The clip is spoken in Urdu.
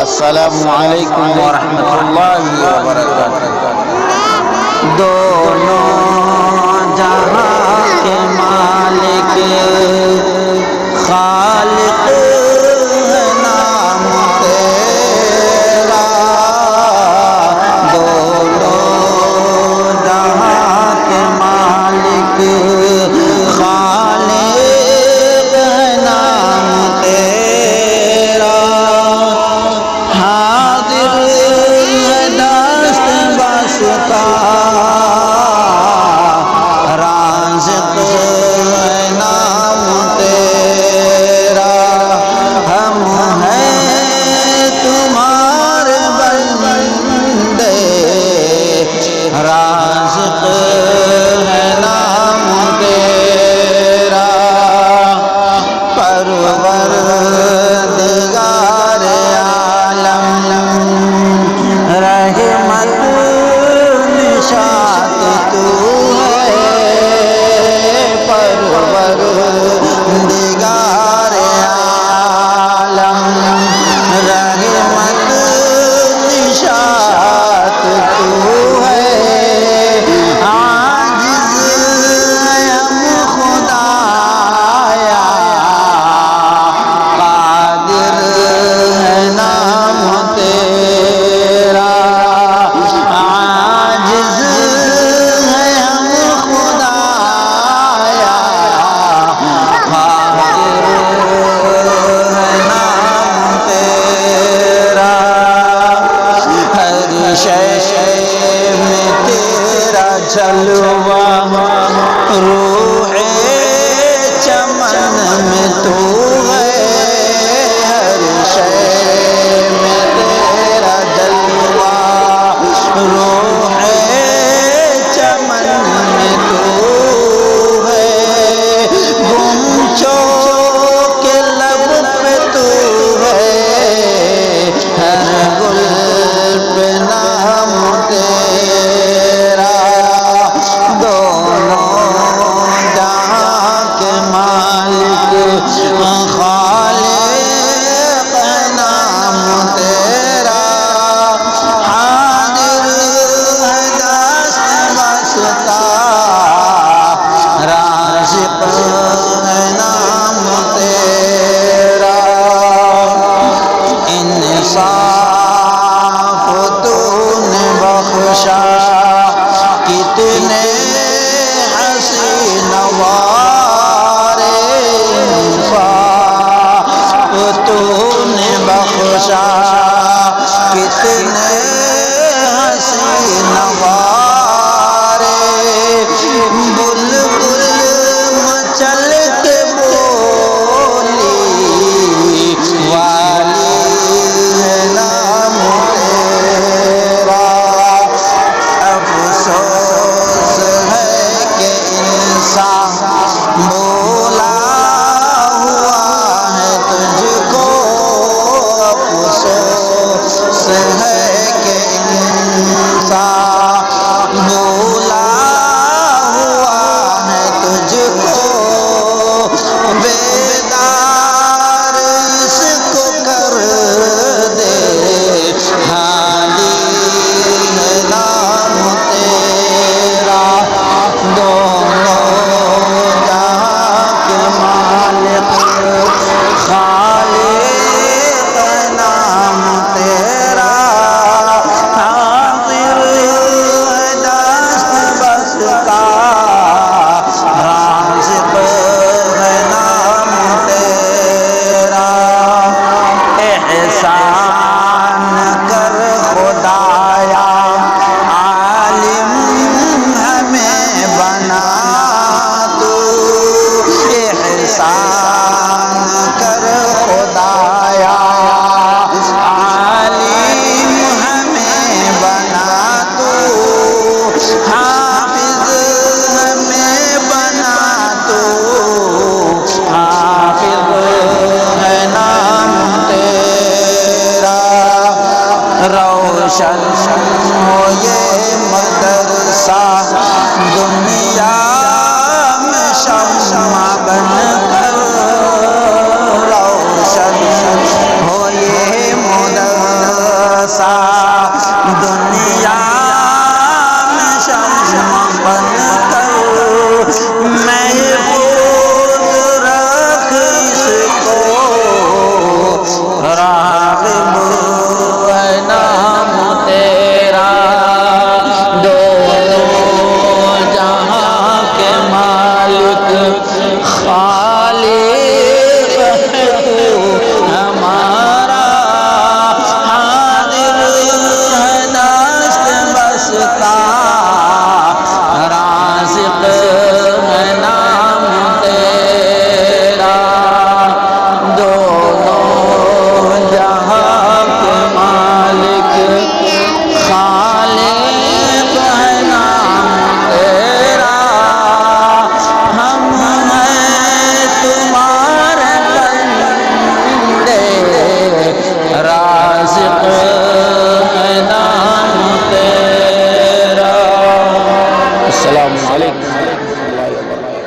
السلام علیکم ورحمۃ اللہ وبرکاتہ۔ دونوں جہاں کے مالک خالق ہے نام تیرا، دونوں جہاں کے مالک خالق ہے نام تیرا، حاضر ہے دست باسطہ رازق ہے نام تیرا، ہم ہیں تمہارے بندے رازق ہے نام تیرا، پرور دیگار عالم رحمت نشاط تو ہے، پرور دیگار عالم رحمت نشاط تو ہے، عاجز ہم خدایا قادر ہے نام تیرا، عاجز ہے ہم خدایا قادر ہے نام تیرا، ہر شے میں تیرا جلوہ روح چمن میں تو ہے، ہر شے میں تیرا جلوہ روح چمن میں تو ہے، گنچوں کے لب پہ تو ہے، ہر گل پہ نام تیرا، دونوں جہاں کے مالک خالق ہے نام تیرا، حاضر ہے دست باسطہ رازق ہے نام تیرا، انصاف تو نے بخشا کتنے حسین نوارے، انصاف تو نے بخشا کتنے حسین نوارے، بلبل مچل کے بولی والی ہے نام تیرا، افسوس ہے کہ انسان بولا ہوا ہے تجھ کو، افسوس ہے کہ انسان بولا ہوا ہے تجھ کو، بیدار اس کو کر دے حالی ہے نام تیرا، دونوں جہاں کے مالک خالق ہے نام تیرا، حاضر ہے دست باسطہ رازق ہے نام تیرا، احسان کر خدایا عالم ہمیں بنا تو، احسان کر خدایا عالم ہمیں بنا تو، حافظ ہمیں بنا تو، حافظ ہے نام تیرا، روشن ہو یہ مدرسہ دنیا میں شمع بن کر، روشن ہو یہ مدرسہ اللہ وبرکاتہ.